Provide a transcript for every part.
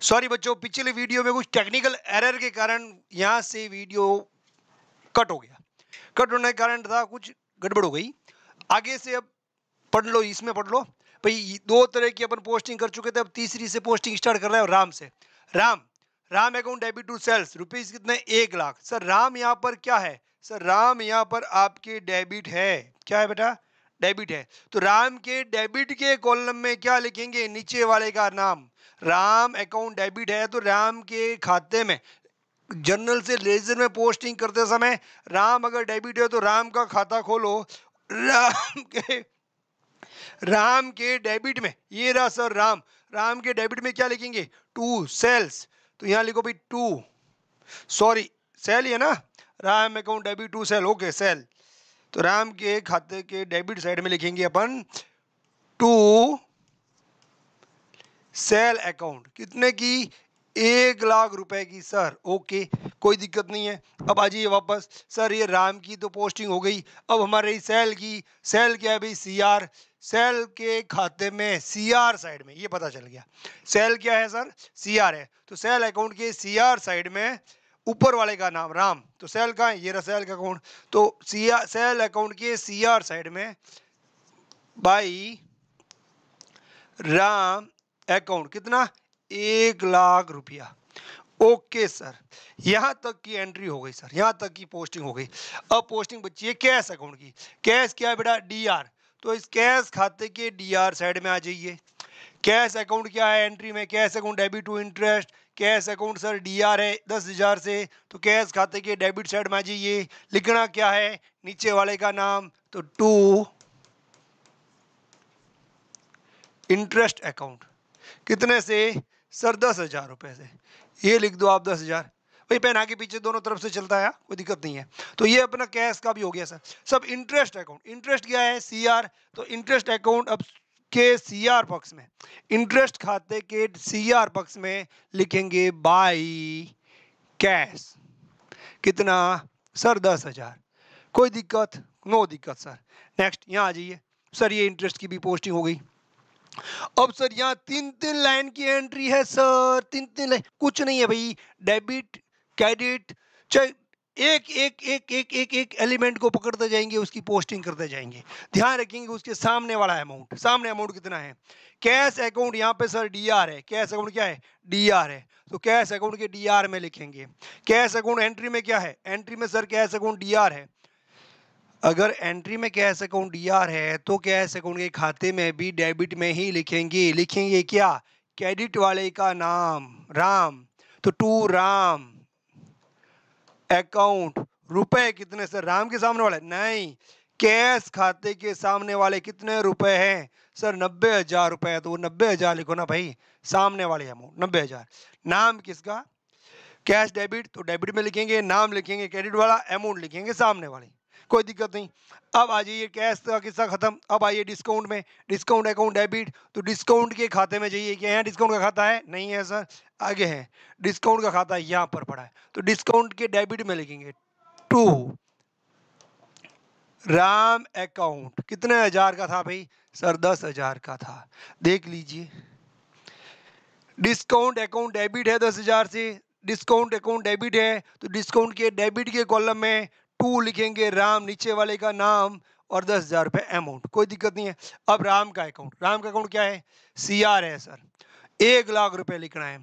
Sorry बच्चों, पिछले video में कुछ टेक्निकल एरर के कारण यहाँ से वीडियो कट हो गया। कट होने के कारण था कुछ गड़बड़ हो गई। आगे से अब पढ़ लो, इसमें पढ़ लो भाई। दो तरह की अपन पोस्टिंग कर चुके थे, अब तीसरी से पोस्टिंग स्टार्ट कर रहे हैं राम से। Ram account debit to sales rupees कितने 1,00,000। सर राम यहाँ पर क्या है? सर राम यहाँ पर आपके डेबिट है। क्या है बेटा? डेबिट है। तो राम के डेबिट के कॉलम में क्या लिखेंगे? नीचे वाले का नाम। राम अकाउंट डेबिट है तो राम के खाते में जनरल से लेजर में पोस्टिंग करते समय राम अगर डेबिट है तो राम का खाता खोलो। राम के डेबिट में ये रहा सर राम के डेबिट में क्या लिखेंगे? To sales. तो यहां लिखो भाई टू, सॉरी सेल है ना, Ram account debit to sale, okay sale. तो राम के खाते के डेबिट साइड में लिखेंगे अपन टू सेल अकाउंट। कितने की? 1,00,000 रुपए की सर, ओके कोई दिक्कत नहीं है। अब आ जाइए वापस। सर ये राम की तो पोस्टिंग हो गई, अब हमारे सेल की। सेल क्या है भाई? सीआर। सेल के खाते में सीआर साइड में, ये पता चल गया। सेल क्या है सर? सीआर है। तो सेल अकाउंट के सीआर साइड में ऊपर वाले का नाम राम, तो सेल का है, ये रहा सेल का अकाउंट। तो सेल अकाउंट के सीआर साइड में बाई राम अकाउंट कितना? 1,00,000 रुपया। ओके सर, यहां तक की एंट्री हो गई सर, यहां तक की पोस्टिंग हो गई। अब पोस्टिंग बची है कैश अकाउंट की। कैश क्या है बेटा? डीआर। तो इस कैश खाते के डीआर साइड में आ जाइए। कैश अकाउंट क्या है एंट्री में? Cash account debit to interest. Cash account sir DR है 10,000 से, तो कैश खाते के डेबिट साइड में आ जाइए। लिखना क्या है? नीचे वाले का नाम, तो टू इंटरेस्ट अकाउंट। कितने से? सर 10,000 रुपए से। ये लिख दो आप 10,000। भाई पेन आगे पीछे दोनों तरफ से चलता है, कोई दिक्कत नहीं है। तो ये अपना कैश का भी हो गया सर। सब इंटरेस्ट अकाउंट। इंटरेस्ट क्या है? सीआर। तो इंटरेस्ट अकाउंट अब के सीआर पक्ष में, इंटरेस्ट खाते के सीआर पक्ष में लिखेंगे बाई कैश। कितना? सर 10,000। कोई दिक्कत? नो दिक्कत सर। नेक्स्ट यहाँ आ जाइए। सर ये इंटरेस्ट की भी पोस्टिंग हो गई। अब सर यहाँ 3-3 लाइन की एंट्री है सर, 3-3 लाइन। कुछ नहीं है भाई, डेबिट क्रेडिट, चाहे एक एक एक एक एक एक एलिमेंट को पकड़ते जाएंगे, उसकी पोस्टिंग करते जाएंगे। ध्यान रखेंगे उसके सामने वाला अमाउंट। सामने अमाउंट कितना है? कैश अकाउंट यहाँ पे सर डीआर है। कैश अकाउंट क्या है? डीआर है। तो कैश अकाउंट के डीआर में लिखेंगे। कैश अकाउंट एंट्री में क्या है? एंट्री में सर कैश अकाउंट डीआर है। अगर एंट्री में कैश अकाउंट डीआर है तो कैश अकाउंट के खाते में भी डेबिट में ही लिखेंगे। लिखेंगे क्या? क्रेडिट वाले का नाम राम। तो टू राम अकाउंट रुपए कितने? सर राम के सामने वाले नहीं, कैश खाते के सामने वाले कितने रुपए हैं? सर 90,000 रुपए। तो वो 90,000 लिखो ना भाई, सामने वाले अमाउंट 90,000। नाम किसका? कैश डेबिट, तो डेबिट में लिखेंगे, नाम लिखेंगे क्रेडिट वाला, अमाउंट लिखेंगे सामने वाले। कोई दिक्कत नहीं। अब आ जाइए कैश का किस्सा खत्म। अब आइए डिस्काउंट में। डिस्काउंट अकाउंट डेबिट, तो डिस्काउंट के खाते में जाइए। क्या यहाँ डिस्काउंट का खाता है? नहीं है सर, आगे है। डिस्काउंट का खाता यहाँ पर पड़ा है, तो डिस्काउंट के डेबिट में लिखेंगे टू राम अकाउंट। कितने हजार का था भाई? सर 10,000 का था। देख लीजिए, डिस्काउंट अकाउंट डेबिट है 10,000 से। डिस्काउंट अकाउंट डेबिट है तो डिस्काउंट के डेबिट के कॉलम में टू लिखेंगे राम, नीचे वाले का नाम, और 10,000 रुपए अमाउंट। कोई दिक्कत नहीं है। अब राम का अकाउंट। राम का अकाउंट क्या है? सीआर है सर, 1,00,000 रुपए लिखना है।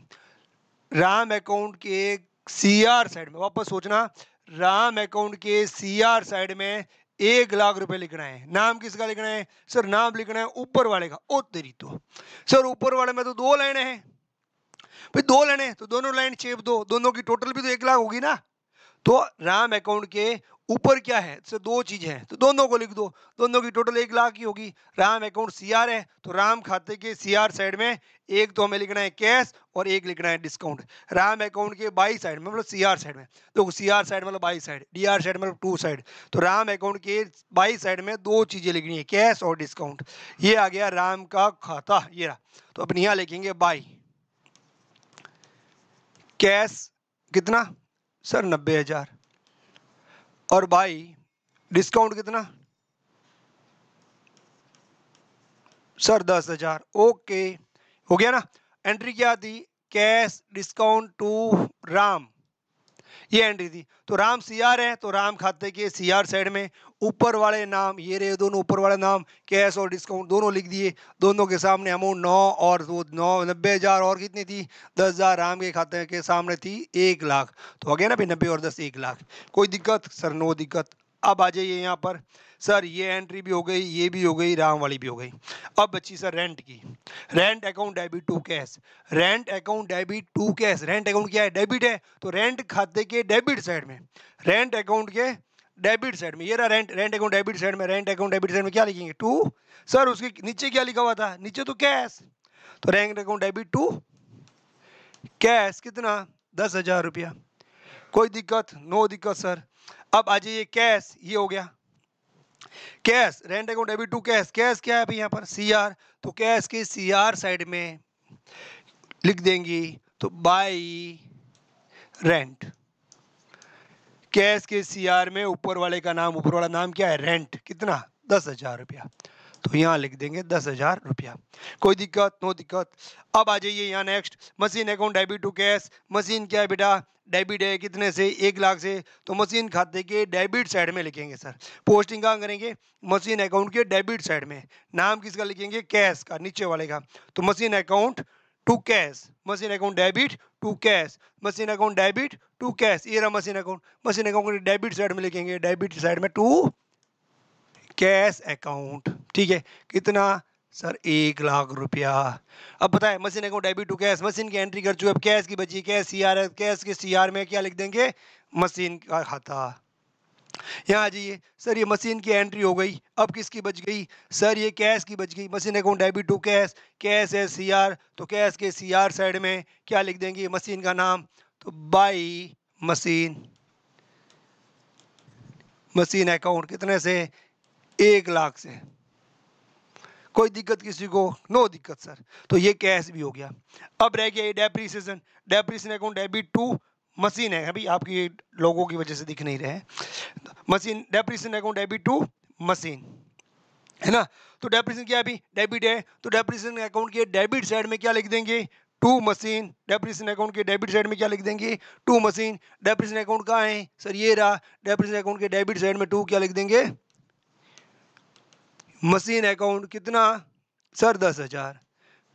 राम अकाउंट के सीआर साइड में, वापस सोचना, राम अकाउंट के सीआर साइड में 1,00,000 रुपए लिखना है। नाम किसका लिखना है? सर नाम लिखना है ऊपर वाले का। ओ तेरी तो सर, ऊपर वाले में तो 2 लाइनें हैं भाई, 2 लाइनें, तो दोनों लाइन चेप दो, दोनों की टोटल भी तो 1,00,000 होगी ना। तो राम अकाउंट के ऊपर क्या है? सर 2 चीजें हैं, तो दोनों को लिख दो। दोनों की टोटल 1,00,000 की होगी। राम अकाउंट सीआर है तो राम खाते के सीआर साइड में एक तो हमें लिखना है कैश और एक लिखना है डिस्काउंट। राम अकाउंट के बाई साइड में मतलब सीआर साइड में, तो सीआर साइड मतलब बाई साइड, डीआर साइड मतलब टू साइड। तो राम अकाउंट के बाई साइड में 2 चीजें लिखनी है, कैश और डिस्काउंट। ये आ गया राम का खाता, ये रहा। तो अपन यहां लिखेंगे बाई कैश कितना? सर 90,000, और बाई डिस्काउंट कितना? सर 10,000। ओके हो गया ना। एंट्री क्या थी? कैश डिस्काउंट टू राम, ये एंट्री थी। तो राम सीआर है, तो राम खाते के सीआर साइड में ऊपर वाले नाम ये रहे, दोनों ऊपर वाले नाम कैश और डिस्काउंट दोनों लिख दिए। दोनों के सामने अमाउंट 9 और वो 90,000 और कितनी थी 10,000 राम के खाते के सामने थी 1 लाख। तो हो गया ना भाई 90 और 10 1 लाख। कोई दिक्कत सर? नो दिक्कत। अब आ जाइए यहाँ पर सर, ये एंट्री भी हो गई, ये भी हो गई, राम वाली भी हो गई। अब बच्ची सर रेंट की, rent account debit to cash, rent account debit to cash. Rent account क्या है? डेबिट है, तो रेंट खाते के डेबिट साइड में, रेंट अकाउंट के डेबिट साइड में ये रहा rent, rent account debit side में, रेंट अकाउंट डेबिट साइड में क्या लिखेंगे? टू। सर उसके नीचे क्या लिखा हुआ था? नीचे तो कैश, तो rent account debit to cash कितना 10,000 रुपया। कोई दिक्कत? नो दिक्कत सर। अब आ जाइए कैश, ये हो गया cash, rent account debit to cash. Cash क्या है भाई यहाँ पर? सीआर, तो कैश के सीआर साइड में लिख देंगे तो बाई रेंट। कैश के सीआर में ऊपर वाले का नाम, ऊपर वाला नाम क्या है? रेंट, कितना 10,000 रुपया, तो यहाँ लिख देंगे 10,000 रुपया। कोई दिक्कत? नो दिक्कत। अब आ जाइए यहाँ next, machine account debit to cash. Machine क्या है बेटा? डेबिट है, कितने से? 1 लाख से, तो मशीन खाते के डेबिट साइड में लिखेंगे सर। पोस्टिंग कहाँ करेंगे? मशीन अकाउंट के डेबिट साइड में। नाम किसका लिखेंगे? कैश का, नीचे वाले का। तो machine account to cash, machine account debit to cash, machine account debit to cash, ये रहा machine account. Machine account debit side में लिखेंगे, डेबिट साइड में टू कैश अकाउंट। ठीक है, कितना सर? 1 लाख रुपया। अब पता है machine account debit to cash, machine की एंट्री कर चुके, अब कैश की बची, कैश सीआर है, कैश के सीआर में क्या लिख देंगे? मशीन का खाता। यहाँ आ जाइए सर, ये मशीन की एंट्री हो गई। अब किसकी बच गई? सर ये कैश की बच गई। Machine account debit to cash, cash है सीआर, तो कैश के सीआर साइड में क्या लिख देंगे? मशीन का नाम, तो बाई मशीन, मशीन अकाउंट कितने से? 1 लाख से। कोई दिक्कत किसी को? नो दिक्कत सर। तो ये कैश भी हो गया। अब रह गया ये depreciation, depreciation account debit to machine है, अभी आपकी लोगों की वजह से दिख नहीं रहे हैं। Machine, depreciation account debit to machine, है ना? तो डेप्रीसिएशन क्या है अभी? डेबिट है, तो डेप्रीसिएशन अकाउंट के डेबिट साइड में क्या लिख देंगे? To machine. डेप्रीसिएशन अकाउंट के डेबिट साइड में क्या लिख देंगे? To machine. डेप्रीसिएशन अकाउंट कहाँ है सर? ये रहा। डेप्रीसिएशन अकाउंट के डेबिट साइड में टू क्या लिख देंगे? मशीन अकाउंट कितना सर? 10,000।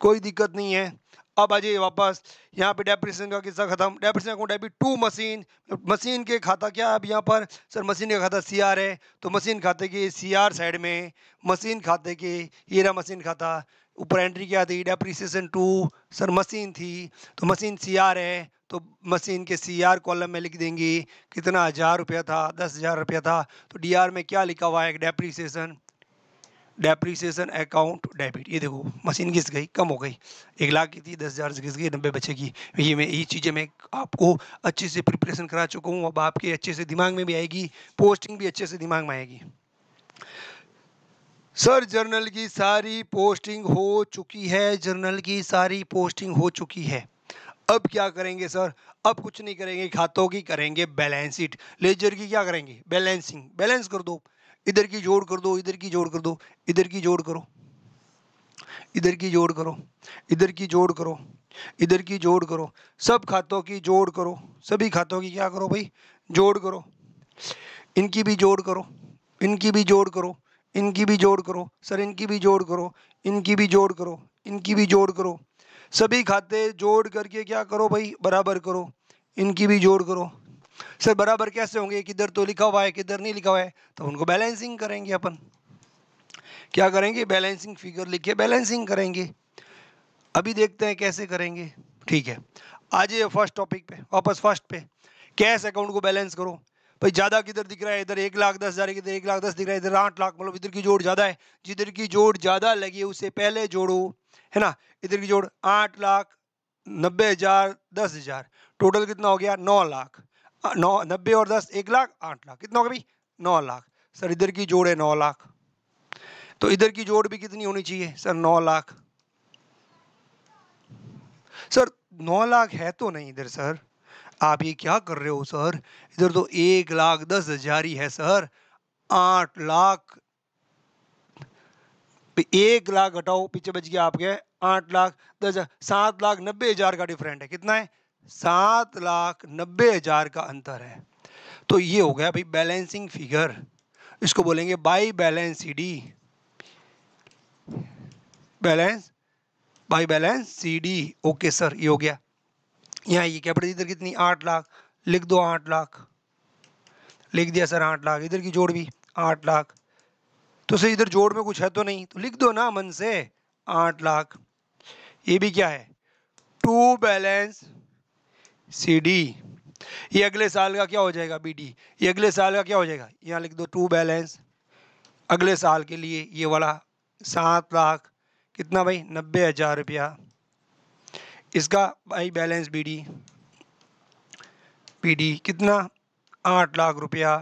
कोई दिक्कत नहीं है। अब आ जाइए वापस यहाँ पे, डेप्रीसिएशन का किस्सा खत्म। Depreciation account debit to machine, machine के खाता क्या है अब यहाँ पर? सर मशीन का खाता सीआर है, तो मशीन खाते के सीआर साइड में, मशीन खाते के ये रहा मशीन खाता, ऊपर एंट्री क्या थी? डेप्रीसिएशन टू, सर मशीन थी, तो मशीन सीआर है, तो मशीन के सीआर कॉलम में लिख देंगे कितना? 1,000 रुपया था, 10,000 रुपया था, तो डीआर में क्या लिखा हुआ है? Depreciation, depreciation account debit. ये देखो मशीन घिस गई, कम हो गई, 1 लाख की थी 10,000 से घिस गई 90 बचेगी। ये चीज़ें मैं आपको अच्छे से प्रिपरेशन करा चुका हूँ, अब आपके अच्छे से दिमाग में भी आएगी, पोस्टिंग भी अच्छे से दिमाग में आएगी। सर जर्नल की सारी पोस्टिंग हो चुकी है, जर्नल की सारी पोस्टिंग हो चुकी है। अब क्या करेंगे सर? अब कुछ नहीं करेंगे, खातों की करेंगे बैलेंस शीट। लेजर की क्या करेंगे? बैलेंसिंग, बैलेंस कर दो, इधर की जोड़ कर दो, इधर की जोड़ कर दो, इधर की जोड़ करो, इधर की जोड़ करो, इधर की जोड़ करो, इधर की जोड़ करो, सब खातों की जोड़ करो, सभी खातों की क्या करो भाई? जोड़ करो। इनकी भी जोड़ करो, इनकी भी जोड़ करो, इनकी भी जोड़ करो, सर इनकी भी जोड़ करो, इनकी भी जोड़ करो, इनकी भी जोड़ करो, सभी खाते जोड़ करके क्या करो भाई? बराबर करो। इनकी भी जोड़ करो। सर बराबर कैसे होंगे? किधर तो लिखा हुआ है, किधर नहीं लिखा हुआ है, तो उनको बैलेंसिंग करेंगे अपन। क्या करेंगे? बैलेंसिंग फिगर लिख के बैलेंसिंग करेंगे। अभी देखते हैं कैसे करेंगे। ठीक है, आ जाइए फर्स्ट टॉपिक पे, वापस फर्स्ट पे। कैश अकाउंट को बैलेंस करो भाई। ज़्यादा किधर दिख रहा है? इधर 1,10,000, इधर 1,10,000 दिख रहा है, इधर 8 लाख, मतलब इधर की जोड़ ज़्यादा है। जिधर की जोड़ ज़्यादा लगी है उससे पहले जोड़ो, है ना? इधर की जोड़ 8,90,000, 10,000, टोटल कितना हो गया? 9 लाख। 90 और 10 1 लाख, 8 लाख, कितना हो गया भाई? 9 लाख। सर इधर की जोड़ है 9 लाख, तो इधर की जोड़ भी कितनी होनी चाहिए सर? 9 लाख। सर 9 लाख है तो नहीं इधर सर, आप ये क्या कर रहे हो सर? इधर तो 1,10,000 ही है सर। 8 लाख, 1 लाख घटाओ, पीछे बच गया आपके 8,10,000, 7,90,000 का डिफरेंट है। कितना है? 7,90,000 का अंतर है। तो ये हो गया भाई बैलेंसिंग फिगर, इसको बोलेंगे by balance CD, balance CD. Okay sir, ये हो गया। यहाँ ये कैपिटल इधर कितनी 8 लाख, लिख दो 8 लाख, लिख दिया सर 8 लाख। इधर की जोड़ भी 8 लाख, तो सर इधर जोड़ में कुछ है तो नहीं, तो लिख दो ना मन से 8 लाख। ये भी क्या है? To balance CD. ये अगले साल का क्या हो जाएगा? बीडी। ये अगले साल का क्या हो जाएगा? यहाँ लिख दो टू बैलेंस अगले साल के लिए ये वाला 7 लाख, कितना भाई? 90,000 रुपया। इसका भाई बैलेंस बीडी, कितना? 8 लाख रुपया।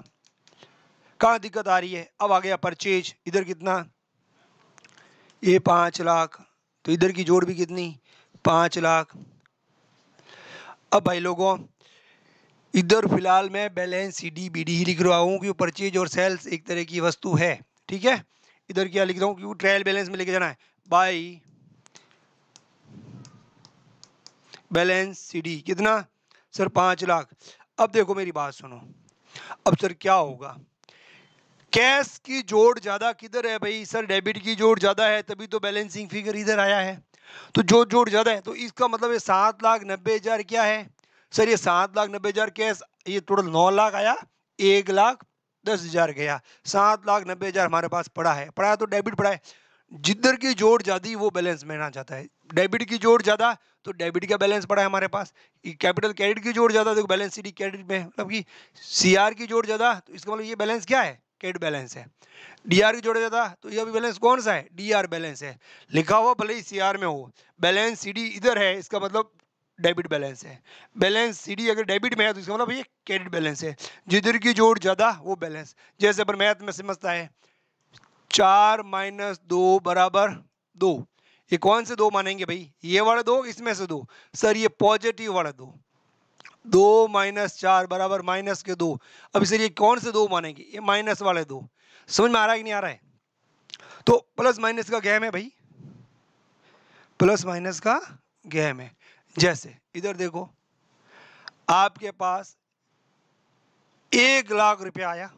कहाँ दिक्कत आ रही है? अब आ गया परचेज, इधर कितना? ये 5 लाख, तो इधर की जोड़ भी कितनी? 5 लाख। अब भाई लोगों इधर फिलहाल मैं बैलेंस सीडी बीडी ही लिख रहा हूँ, क्योंकि परचेज और सेल्स एक तरह की वस्तु है, ठीक है। इधर क्या लिख रहा हूँ? क्योंकि ट्रायल बैलेंस में लेके जाना है, बाई बैलेंस सीडी। कितना सर? 5 लाख। अब देखो मेरी बात सुनो, अब सर क्या होगा? कैश की जोड़ ज्यादा किधर है भाई? सर डेबिट की जोड़ ज्यादा है, तभी तो बैलेंसिंग फिगर इधर आया है। तो जो जोड़ ज्यादा है, तो इसका मतलब ये 7,90,000 क्या है सर? ये 7,90,000 कैश, ये टोटल 9 लाख आया, 1,10,000 गया, 7,90,000 हमारे पास पड़ा है। पड़ा है तो डेबिट पड़ा है, जिधर की जोड़ ज्यादा वो बैलेंस में आ जाता है। डेबिट की जोड़ ज्यादा तो डेबिट का बैलेंस पड़ा है हमारे पास। कैपिटल क्रेडिट की जोड़ ज्यादा तो बैलेंस सीडी क्रेडिट में, मतलब कि सीआर की जोड़ ज्यादा, तो इसका मतलब ये बैलेंस क्या है? क्रेडिट बैलेंस है। डीआर की जोड़ ज्यादा, तो ये भी बैलेंस कौन सा है? डीआर बैलेंस है। लिखा हुआ भले ही सीआर में हो, बैलेंस सीडी इधर है, इसका मतलब डेबिट बैलेंस है। बैलेंस सीडी अगर डेबिट में है तो इसका मतलब ये क्रेडिट बैलेंस है। जिधर की जोड़ ज्यादा वो बैलेंस। जैसे अपन मैथ में समझता है 4 माइनस 2 बराबर 2, ये कौन से दो मानेंगे भाई? ये वाले दो, इसमें से दो। सर ये पॉजिटिव वाला दो, 2 माइनस 4 बराबर माइनस के 2। अब सर ये कौन से दो मानेंगे? ये माइनस वाले दो। समझ में आ रहा है कि नहीं आ रहा है? तो प्लस माइनस का गेम है भाई, प्लस माइनस का गेम है। जैसे इधर देखो, आपके पास 1 लाख रुपया आया,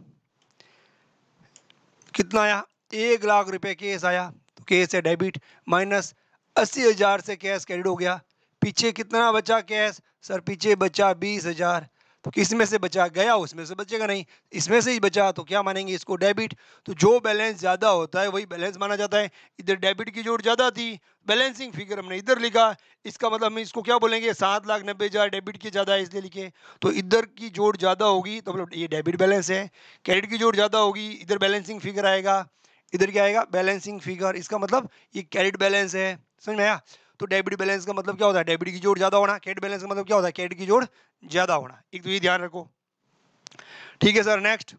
कितना आया? 1 लाख रुपए केस आया, तो केस है डेबिट, माइनस 80,000 से कैश क्रेडिट हो गया। पीछे कितना बचा कैश? सर पीछे बचा 20,000, तो किस में से बचा? गया उसमें से बचेगा नहीं, इसमें से ही बचा, तो क्या मानेंगे इसको? डेबिट। तो जो बैलेंस ज्यादा होता है वही बैलेंस माना जाता है। इधर डेबिट की जोड़ ज्यादा थी, बैलेंसिंग फिगर हमने इधर लिखा, इसका मतलब हम इसको क्या बोलेंगे? 7,90,000 डेबिट की ज्यादा है इसलिए लिखे। तो इधर की जोड़ ज्यादा होगी तो मतलब ये डेबिट बैलेंस है। क्रेडिट की जोड़ ज्यादा होगी, इधर बैलेंसिंग फिगर आएगा, इधर क्या आएगा? Balancing figure. इसका मतलब ये क्रेडिट बैलेंस है। समझ में आया? तो डेबिट बैलेंस का मतलब क्या होता है? डेबिट की जोड़ ज्यादा होना। क्रेडिट बैलेंस का मतलब क्या होता है? क्रेडिट की जोड़ ज्यादा होना। एक तो ये ध्यान रखो, ठीक है सर। नेक्स्ट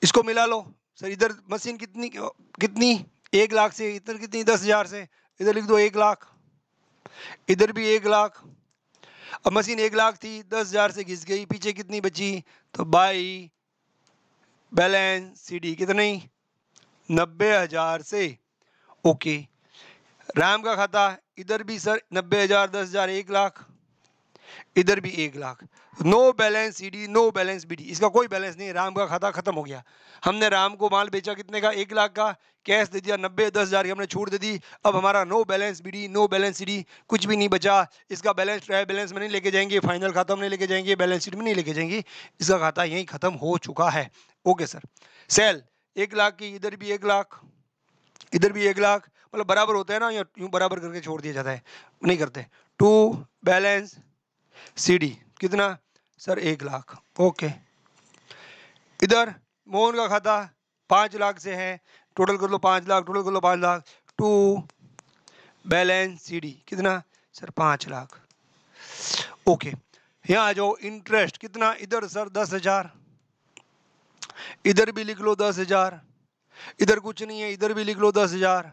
इसको मिला लो। सर इधर मशीन कितनी कितनी? 1 लाख से, इधर कितनी? 10,000 से, इधर लिख दो 1 लाख, इधर भी 1 लाख। अब मशीन 1 लाख थी, 10,000 से घिस गई, पीछे कितनी बची? तो बाई बैलेंस सीडी कितनी? 90,000 से। ओके, राम का खाता इधर भी सर 90,000, 10,000, 1 लाख, इधर भी 1 lakh. No balance CD, no balance BD, इसका कोई बैलेंस नहीं। राम का खाता खत्म हो गया। हमने राम को माल बेचा कितने का? 1 लाख का, कैश दे दिया 90, 10,000 की हमने छूट दे दी। अब हमारा no balance BD, no balance CD, कुछ भी नहीं बचा। इसका बैलेंस ट्रायल बैलेंस में नहीं लेके जाएंगे, फाइनल खाता में नहीं लेके जाएंगे, बैलेंस शीट में नहीं लेके जाएंगे, इसका खाता यहीं खत्म हो चुका है। Okay sir. सेल 1 लाख की, इधर भी 1 लाख, इधर भी 1 लाख, मतलब बराबर होता है ना, या यूं बराबर करके छोड़ दिया जाता है, नहीं करते। टू बैलेंस सीडी कितना? सर 1 लाख। ओके, इधर मोहन का खाता 5 लाख से है, टोटल कर लो 5 लाख, टोटल कर लो 5 लाख। टू बैलेंस सीडी कितना? सर 5 लाख। ओके, यहाँ आ जाओ। इंटरेस्ट कितना? इधर सर 10,000, इधर भी लिख लो 10,000, इधर कुछ नहीं है, इधर भी लिख लो 10,000।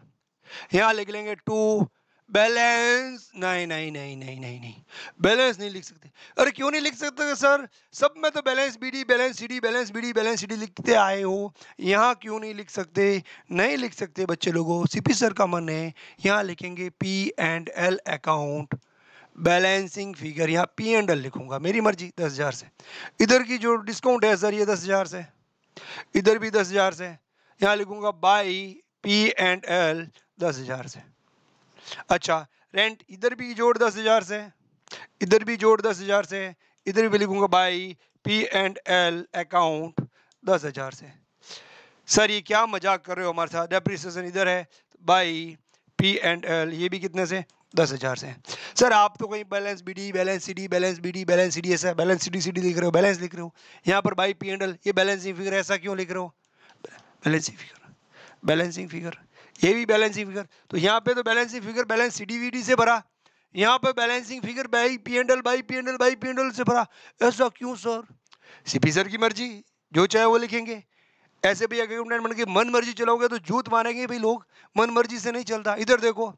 यहाँ लिख लेंगे टू बैलेंस नहीं नहीं नहीं नहीं नहीं नहीं, बैलेंस नहीं लिख सकते। अरे क्यों नहीं लिख सकते सर, सब में तो balance BD balance CD balance BD balance CD लिखते आए हो, यहाँ क्यों नहीं लिख सकते? नहीं लिख सकते बच्चे लोगों, सीपी सर का मन है यहाँ लिखेंगे P and L account balancing figure, यहाँ पी एंड एल लिखूंगा, मेरी मर्जी 10,000 से। इधर की जो डिस्काउंट है सर ये 10,000 से, इधर भी 10,000 से, यहाँ लिखूंगा बाई पी एंड एल 10,000 से। अच्छा रेंट इधर भी जोड़ 10,000 से, इधर भी जोड़ 10,000 से, इधर भी लिखूंगा by P and L account 10,000 से। सर ये क्या मजाक कर रहे हो हमारे साथ, डेप्रिसिएशन इधर है, बाई पी एंड एल ये भी कितने से 10,000 से। सर आप तो कहीं balance BD balance CD balance BD balance CD ऐसा बैलेंस सीडी सीडी लिख रहे हो, बैलेंस लिख रहे हो, यहाँ पर बाई पी एंड एल ये बैलेंसिंग फिगर ऐसा क्यों लिख रहे हो? बैलेंसिंग फिगर, बैलेंसिंग फिगर, ये भी बैलेंसिंग फिगर, तो यहाँ पे तो balancing figure balance CD BD से भरा, यहाँ पे balancing figure by P and L by P and L by P and L से भरा, ऐसा क्यों सर? सीपी सर की मर्जी, जो चाहे वो लिखेंगे। ऐसे भी अकाउंटेंट बन के मन मर्जी चलाओगे तो झूठ मानेंगे भाई लोग, मन मर्जी से नहीं चलता। इधर देखो,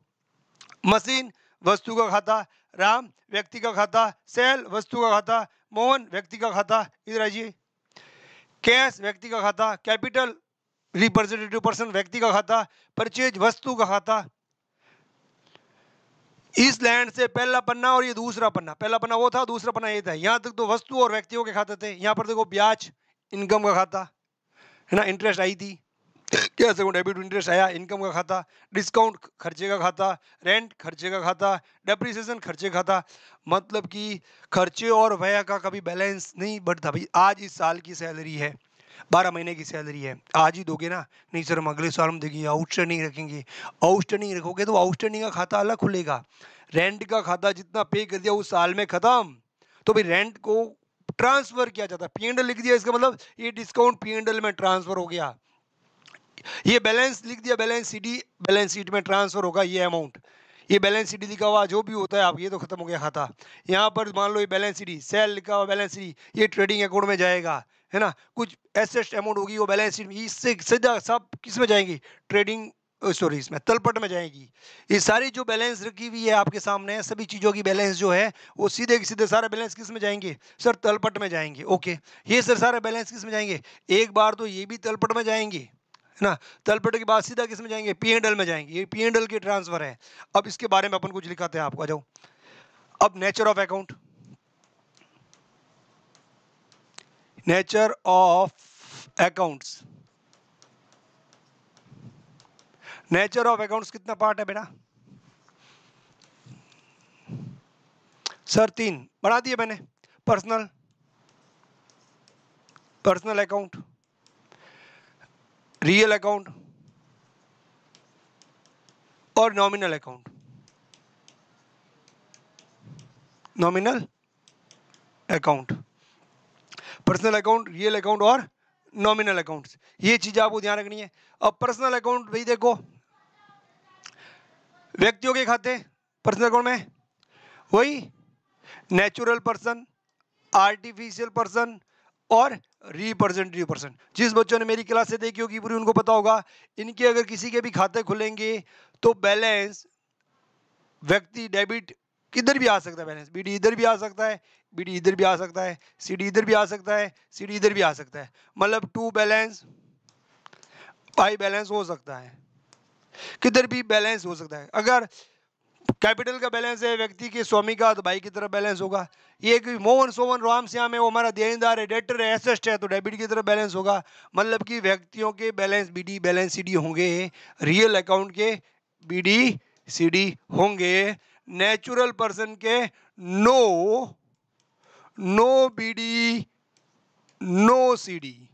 मशीन वस्तु का खाता, राम व्यक्ति का खाता, सेल वस्तु का खाता, मोहन व्यक्ति का खाता, इधर आइए, कैश व्यक्ति का खाता, कैपिटल रिप्रेजेंटेटिव पर्सन व्यक्ति का खाता, परचेज वस्तु का खाता। इस लैंड से पहला पन्ना और ये दूसरा पन्ना, पहला पन्ना वो था, दूसरा पन्ना ये था, यहाँ तक तो वस्तु और व्यक्तियों के खाते थे। यहाँ पर देखो ब्याज इनकम का खाता है ना, इंटरेस्ट आई थी, क्या सकूँ डेबिट इंटरेस्ट आया, इनकम का खाता, डिस्काउंट खर्चे का खाता, रेंट खर्चे का खाता, डेप्रिसिएशन खर्चे का खाता। मतलब कि खर्चे और व्यय का कभी बैलेंस नहीं बढ़ता भाई। आज इस साल की सैलरी है, 12 महीने की सैलरी है, आज ही दोगे ना, नहीं सर हम अगले साल हम देंगे, आउटस्टैंडिंग रखेंगे। आउटस्टैंडिंग रखोगे तो आउटस्टैंडिंग का खाता अलग खुलेगा, रेंट का खाता जितना पे कर दिया उस साल में खत्म, तो भाई रेंट को ट्रांसफर किया जाता है, पीएनएल लिख दिया, इसका मतलब ये डिस्काउंट पीएनएल में ट्रांसफर हो गया। ये बैलेंस लिख दिया, बैलेंस सीडी बैलेंस शीट में ट्रांसफर होगा ये अमाउंट, ये बैलेंस सीडी लिखा हुआ जो भी होता है आप, ये तो खत्म हो गया खाता। यहाँ पर मान लो ये बैलेंस सीडी, सेल लिखा हुआ बैलेंस सीडी, ये ट्रेडिंग अकाउंट में जाएगा है ना, कुछ एसेट अमाउंट होगी वो बैलेंस शीट, इससे सीधा सब किस में जाएंगी, ट्रेडिंग सॉरी इसमें तलपट में जाएगी। ये सारी जो बैलेंस रखी हुई है आपके सामने, सभी चीज़ों की बैलेंस जो है वो सीधे सीधे सारे बैलेंस किस में जाएंगे सर, तलपट में जाएंगे। ओके, ये सर सारे बैलेंस किस में जाएंगे, एक बार तो ये भी तलपट में जाएंगे है ना, तलपट के बाद सीधा किस में जाएंगे, पी एंड एल में जाएंगे, ये पी एंड एल की ट्रांसफर है। अब इसके बारे में अपन कुछ लिखाते हैं आपको, आ जाओ। अब nature of account, nature of accounts, nature of accounts कितना पार्ट है बेटा सर? 3 बढ़ा दिए मैंने, personal, personal account, real account और nominal account, nominal account, personal account, real account और नॉमिनल अकाउंट्स, ये चीज आपको ध्यान रखनी है। अब पर्सनल अकाउंट भाई देखो, व्यक्तियों के खाते पर्सनल अकाउंट में वही नेचुरल पर्सन, आर्टिफिशियल पर्सन और रिप्रेजेंटेटिव पर्सन। जिस बच्चों ने मेरी क्लास से देखी होगी पूरी उनको पता होगा, इनके अगर किसी के भी खाते खुलेंगे तो बैलेंस व्यक्ति डेबिट किधर भी आ सकता है, बैलेंस बीडी इधर भी आ सकता है, बीडी इधर भी आ सकता है, सीडी इधर भी आ सकता है, सीडी इधर भी आ सकता है, मतलब टू बैलेंस पाई बैलेंस हो सकता है, किधर भी बैलेंस हो सकता है। अगर कैपिटल का बैलेंस है व्यक्ति के स्वामी का तो भाई की तरफ बैलेंस होगा, ये कि मोहन सोमन राम श्याम है वो हमारा देनदार है, डेटर है, एसेट है, तो डेबिट की तरफ बैलेंस होगा। मतलब कि व्यक्तियों के बैलेंस बीडी बैलेंस सीडी होंगे, रियल अकाउंट के बीडी सीडी होंगे, नेचुरल पर्सन के नो बीडी नो सीडी,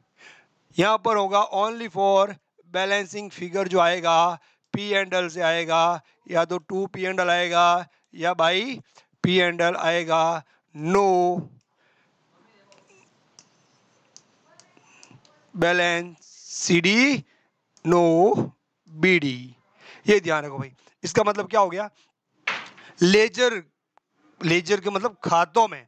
यहां पर होगा ओनली फॉर बैलेंसिंग फिगर जो आएगा पी एंड एल से आएगा, या तो टू पी एंड एल आएगा या बाई पी एंड एल आएगा, no balance CD no BD, ये ध्यान रखो भाई। इसका मतलब क्या हो गया, लेजर, लेजर के मतलब खातों में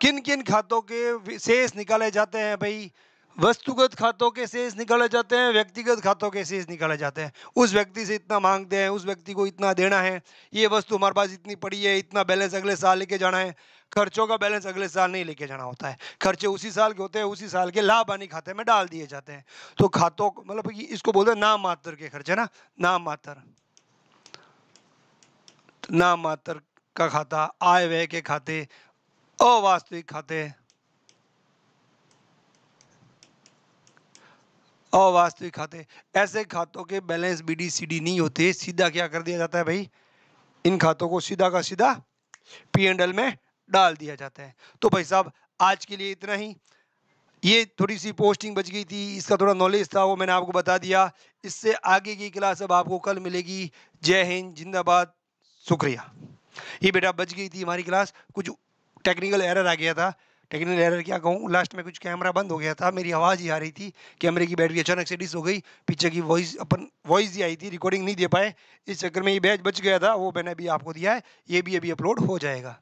किन किन खातों के शेष निकाले जाते हैं भाई, वस्तुगत खातों के शेष निकाले जाते हैं, व्यक्तिगत खातों के शेष निकाले जाते हैं। उस व्यक्ति से इतना मांगते हैं, उस व्यक्ति को इतना देना है, ये वस्तु हमारे पास इतनी पड़ी है, इतना बैलेंस अगले साल लेके जाना है। खर्चों का बैलेंस अगले साल नहीं लेके जाना होता है, खर्चे उसी साल के होते हैं, उसी साल के लाभ हानि खाते में डाल दिए जाते हैं। तो खातों मतलब इसको बोलते हैं नाम मात्र के खर्चे ना, नाम मात्र, नाम मात्र का खाता, आय व्यय के खाते, अवास्तविक खाते, अवास्तविक खाते, ऐसे खातों के बैलेंस बीडीसीडी नहीं होते, सीधा क्या कर दिया जाता है भाई, इन खातों को सीधा का सीधा P&L में डाल दिया जाता है। तो भाई साहब आज के लिए इतना ही। ये थोड़ी सी पोस्टिंग बच गई थी, इसका थोड़ा नॉलेज था, वो मैंने आपको बता दिया। इससे आगे की क्लास अब आपको कल मिलेगी। जय हिंद, जिंदाबाद, शुक्रिया। ये बेटा बच गई थी हमारी क्लास, कुछ टेक्निकल एरर आ गया था। टेक्निकल एरर क्या कहूँ, लास्ट में कुछ कैमरा बंद हो गया था, मेरी आवाज़ ही आ रही थी, कैमरे की बैटरी अचानक से डिस हो गई, पीछे की वॉइस ही आई थी, रिकॉर्डिंग नहीं दे पाए, इस चक्कर में ये बैच बच गया था, वो मैंने अभी आपको दिया है, ये भी अभी अपलोड हो जाएगा।